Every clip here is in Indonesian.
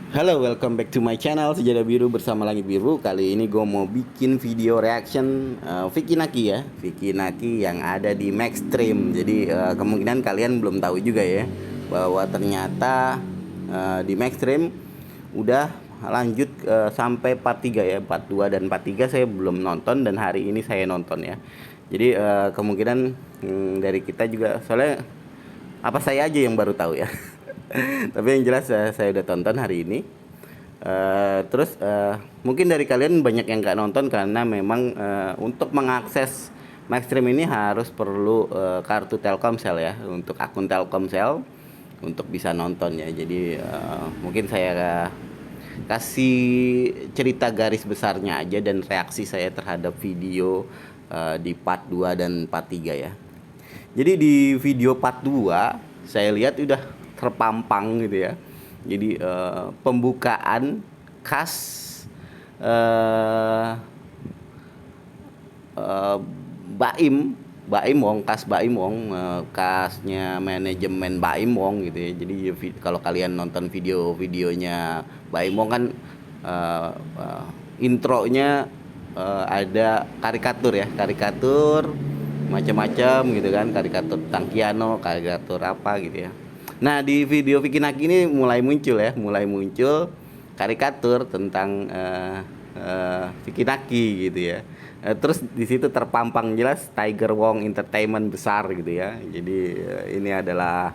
Halo, welcome back to my channel Sejadah Biru bersama Langit Biru. Kali ini gue mau bikin video reaction Vicky Naki ya, Vicky Naki yang ada di Maxstream. Jadi kemungkinan kalian belum tahu juga ya bahwa ternyata di Maxstream udah lanjut sampai part 3 ya, part 2 dan part 3 saya belum nonton dan hari ini saya nonton ya. Jadi kemungkinan dari kita juga, soalnya apa saya aja yang baru tahu ya. Tapi yang jelas saya udah tonton hari ini. Terus mungkin dari kalian banyak yang nggak nonton karena memang untuk mengakses Maxstream ini harus perlu kartu Telkomsel ya, untuk akun Telkomsel untuk bisa nonton ya. Jadi mungkin saya kasih cerita garis besarnya aja dan reaksi saya terhadap video di part 2 dan part 3 ya. Jadi di video part 2 saya lihat udah terpampang gitu ya. Jadi pembukaan khas eh, eh, Baim, Baim Wong, khas Baim Wong, khasnya manajemen Baim Wong gitu ya. Jadi kalau kalian nonton video-videonya Baim Wong kan uh, intronya ada karikatur ya, karikatur macam-macam gitu kan, karikatur Tangkiano, karikatur apa gitu ya. Nah di video Vicky Naki ini mulai muncul ya, mulai muncul karikatur tentang Vicky Naki gitu ya. Terus di situ terpampang jelas Tiger Wong Entertainment besar gitu ya. Jadi ini adalah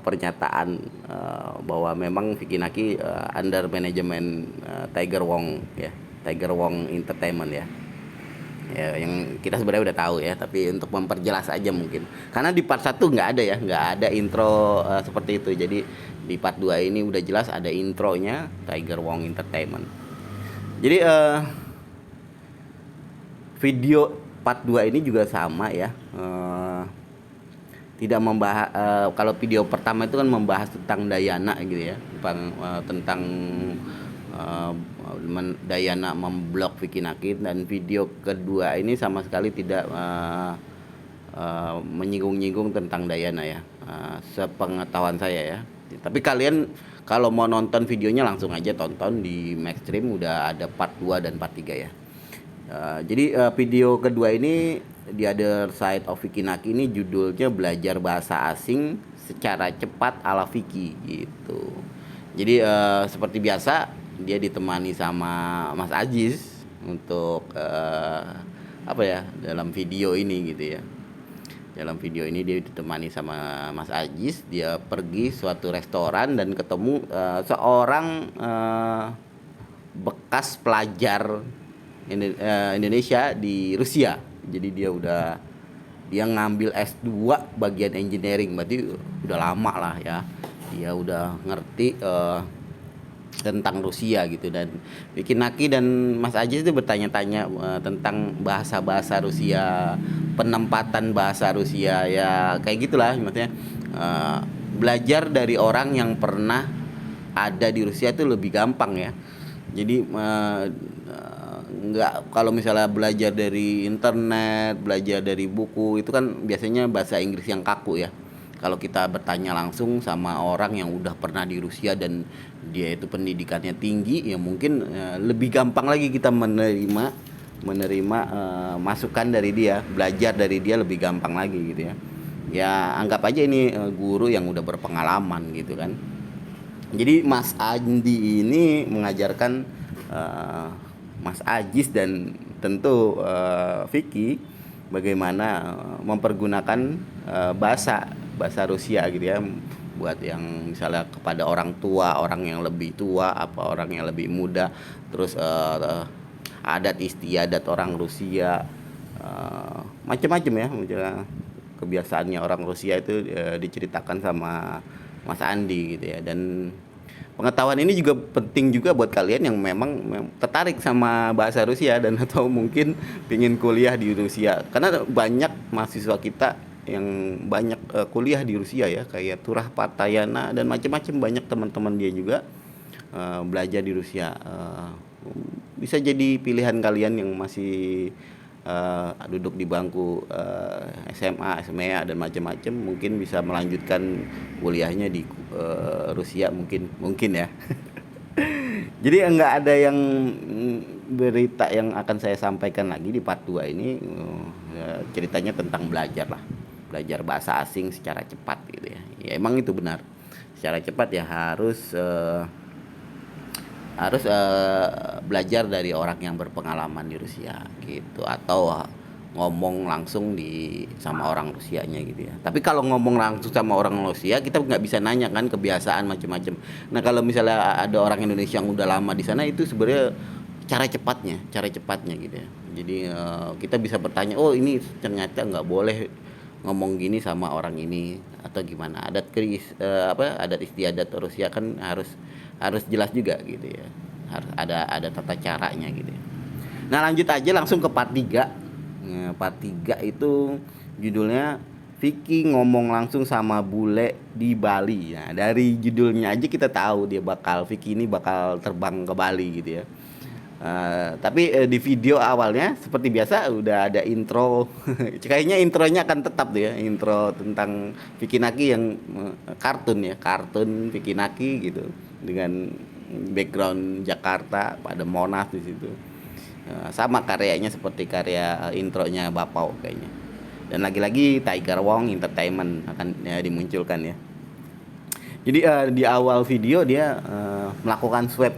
pernyataan bahwa memang Vicky Naki under manajemen Tiger Wong ya, Tiger Wong Entertainment ya. Ya, yang kita sebenarnya udah tahu ya, tapi untuk memperjelas aja mungkin. Karena di part satu nggak ada ya, nggak ada intro seperti itu. Jadi di part 2 ini udah jelas ada intronya Tiger Wong Entertainment. Jadi video part 2 ini juga sama ya. Tidak membahas kalau video pertama itu kan membahas tentang Dayana gitu ya, tentang uh, Dayana memblok Vicky Naki, dan video kedua ini sama sekali tidak menyinggung-nyinggung tentang Dayana ya, sepengetahuan saya ya. Tapi kalian kalau mau nonton videonya langsung aja tonton di Maxstream, udah ada part 2 dan part 3 ya. Jadi video kedua ini di Other Side of Vicky Naki ini judulnya Belajar Bahasa Asing Secara Cepat ala Vicky gitu. Jadi seperti biasa dia ditemani sama Mas Ajis untuk apa ya, dalam video ini gitu ya. Dalam video ini dia ditemani sama Mas Ajis, dia pergi suatu restoran dan ketemu seorang bekas pelajar Indonesia di Rusia. Jadi dia ngambil S2 bagian engineering, berarti udah lama lah ya. Dia udah ngerti tentang Rusia gitu, dan Vicky Naki dan Mas Ajis itu bertanya-tanya tentang bahasa-bahasa Rusia, penempatan bahasa Rusia ya, kayak gitulah maksudnya. Belajar dari orang yang pernah ada di Rusia itu lebih gampang ya. Jadi nggak, kalau misalnya belajar dari internet, belajar dari buku itu kan biasanya bahasa Inggris yang kaku ya. Kalau kita bertanya langsung sama orang yang udah pernah di Rusia dan dia itu pendidikannya tinggi, ya mungkin lebih gampang lagi kita menerima masukan dari dia, belajar dari dia lebih gampang lagi gitu ya. Ya anggap aja ini guru yang udah berpengalaman gitu kan. Jadi Mas Andi ini mengajarkan Mas Ajis dan tentu Vicky bagaimana mempergunakan bahasa bahasa Rusia gitu ya, buat yang misalnya kepada orang tua, orang yang lebih tua, apa orang yang lebih muda, terus adat istiadat orang Rusia, macam-macam ya, misalnya kebiasaannya orang Rusia itu diceritakan sama Mas Andi gitu ya. Dan pengetahuan ini juga penting juga buat kalian yang memang tertarik sama bahasa Rusia dan atau mungkin ingin kuliah di Rusia, karena banyak mahasiswa kita yang banyak kuliah di Rusia ya, kayak Turah Partayana dan macam-macam, banyak teman-teman dia juga belajar di Rusia. Bisa jadi pilihan kalian yang masih duduk di bangku SMA, SMEA dan macam-macam, mungkin bisa melanjutkan kuliahnya di Rusia mungkin ya. Jadi nggak ada yang berita yang akan saya sampaikan lagi di part 2 ini, ceritanya tentang belajar lah. Belajar bahasa asing secara cepat gitu ya. Ya emang itu benar. Secara cepat ya harus belajar dari orang yang berpengalaman di Rusia gitu, atau ngomong langsung sama orang Rusianya gitu ya. Tapi kalau ngomong langsung sama orang Rusia, kita nggak bisa nanya kan kebiasaan macam-macam. Nah kalau misalnya ada orang Indonesia yang udah lama di sana, itu sebenarnya cara cepatnya gitu ya. Jadi kita bisa bertanya, oh ini ternyata nggak boleh ngomong gini sama orang ini atau gimana. Adat istiadat Rusia kan harus jelas juga gitu ya. Harus ada tata caranya gitu ya. Nah, lanjut aja langsung ke part 3. Nah, part 3 itu judulnya Vicky ngomong langsung sama bule di Bali. Nah, dari judulnya aja kita tahu Vicky ini bakal terbang ke Bali gitu ya. Tapi di video awalnya seperti biasa udah ada intro. Kayaknya intronya akan tetap tuh ya, intro tentang Vicky Naki yang kartun Vicky Naki gitu, dengan background Jakarta, pada Monas di situ. Sama karyanya seperti karya intronya Bapau kayaknya. Dan lagi-lagi Tiger Wong Entertainment akan dimunculkan ya. Jadi di awal video dia melakukan swab,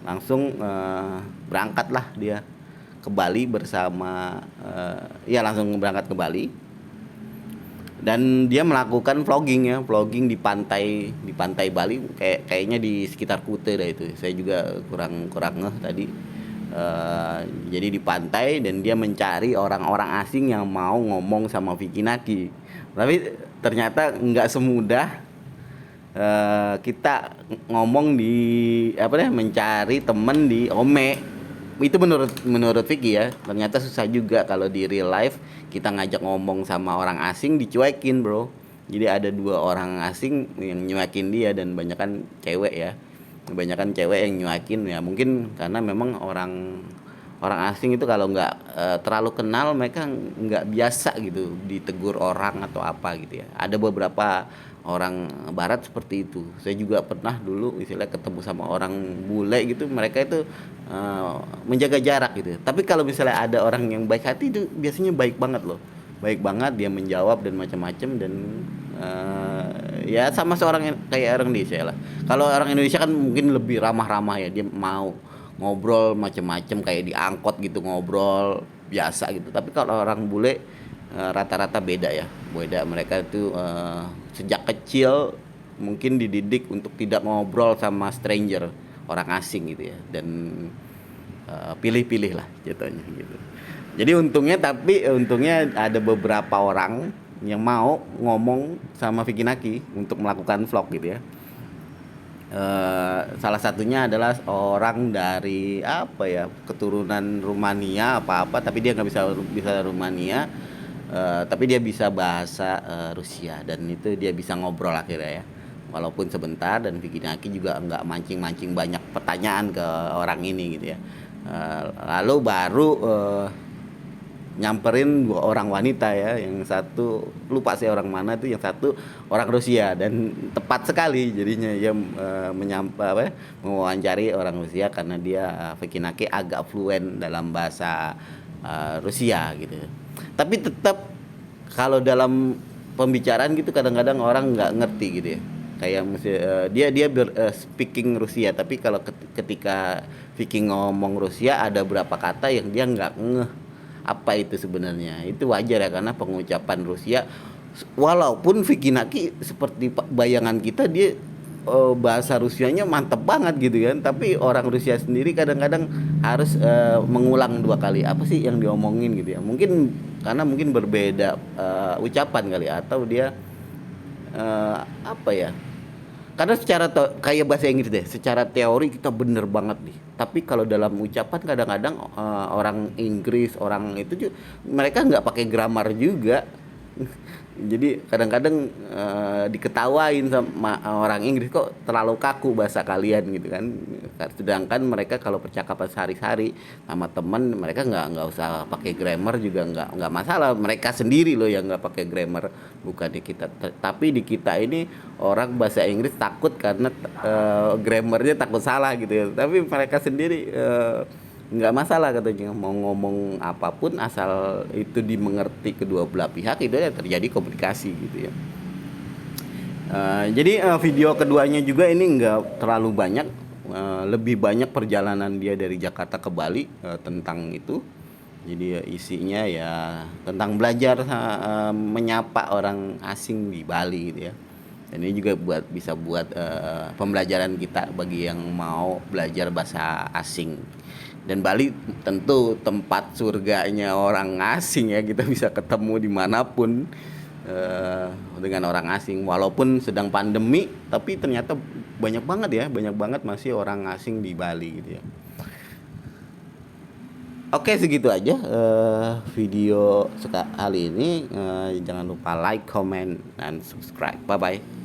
langsung berangkatlah dia ke Bali bersama langsung berangkat ke Bali, dan dia melakukan vlogging di pantai Bali, kayaknya di sekitar Kuta dah itu. Saya juga kurang ngeh tadi. Jadi di pantai, dan dia mencari orang-orang asing yang mau ngomong sama Vicky Naki. Tapi ternyata nggak semudah kita ngomong mencari temen di Ome. Itu menurut Vicky ya. Ternyata susah juga kalau di real life kita ngajak ngomong sama orang asing, dicuekin bro. Jadi ada 2 orang asing yang nyuekin dia, dan banyakan cewek ya. Kebanyakan cewek yang nyuekin ya, mungkin karena memang orang asing itu kalau nggak terlalu kenal, mereka nggak biasa gitu ditegur orang atau apa gitu ya. Ada beberapa orang barat seperti itu. Saya juga pernah dulu ketemu sama orang bule gitu, mereka itu menjaga jarak gitu. Tapi kalau misalnya ada orang yang baik hati, itu biasanya baik banget loh. Baik banget, dia menjawab dan macam-macam, dan ya sama seorang kayak orang Indonesia lah. Kalau orang Indonesia kan mungkin lebih ramah-ramah ya, dia mau ngobrol macam-macam kayak di angkot gitu, ngobrol biasa gitu. Tapi kalau orang bule rata-rata beda ya. Mereka itu sejak kecil mungkin dididik untuk tidak ngobrol sama stranger, orang asing gitu ya, dan pilih-pilih lah jatuhnya gitu. Jadi untungnya ada beberapa orang yang mau ngomong sama Vicky Naki untuk melakukan vlog gitu ya. Salah satunya adalah orang dari keturunan Rumania tapi dia nggak bisa Rumania, tapi dia bisa bahasa Rusia, dan itu dia bisa ngobrol akhirnya ya, walaupun sebentar. Dan Vicky Naki juga nggak mancing banyak pertanyaan ke orang ini gitu ya. Lalu baru nyamperin 2 orang wanita ya, yang satu lupa sih orang mana itu, yang satu orang Rusia, dan tepat sekali jadinya dia mewawancari orang Rusia, karena dia Vicky Naki agak fluent dalam bahasa Rusia gitu. Tapi tetap kalau dalam pembicaraan gitu kadang-kadang orang nggak ngerti gitu ya. Kayak dia speaking Rusia, tapi kalau ketika Vicky ngomong Rusia, ada berapa kata yang dia nggak ngeh apa itu sebenarnya. Itu wajar ya, karena pengucapan Rusia, walaupun Vicky Naki seperti bayangan kita, dia bahasa Rusianya mantep banget gitu kan, tapi orang Rusia sendiri kadang-kadang harus mengulang 2 kali apa sih yang diomongin gitu ya. Mungkin karena berbeda ucapan kali, atau dia karena kayak bahasa Inggris deh, secara teori kita bener banget nih, tapi kalau dalam ucapan kadang-kadang orang Inggris, orang itu juga, mereka nggak pakai grammar juga. Jadi kadang-kadang diketawain sama orang Inggris, kok terlalu kaku bahasa kalian gitu kan, Sedangkan mereka kalau percakapan sehari-hari sama teman, mereka nggak usah pakai grammar juga nggak masalah. Mereka sendiri loh yang nggak pakai grammar, bukan di kita. Tapi di kita ini orang bahasa Inggris takut karena grammarnya takut salah gitu ya. Tapi mereka sendiri nggak masalah katanya, mau ngomong apapun asal itu dimengerti kedua belah pihak, itu ya terjadi komunikasi gitu ya. Jadi video keduanya juga ini nggak terlalu banyak, lebih banyak perjalanan dia dari Jakarta ke Bali, tentang itu. Jadi isinya ya tentang belajar menyapa orang asing di Bali gitu ya. Dan ini juga bisa buat pembelajaran kita bagi yang mau belajar bahasa asing. Dan Bali tentu tempat surganya orang asing ya, kita bisa ketemu dimanapun dengan orang asing, walaupun sedang pandemi, tapi ternyata banyak banget masih orang asing di Bali gitu ya. Oke, segitu aja video kali ini. Jangan lupa like, comment, dan subscribe. Bye bye.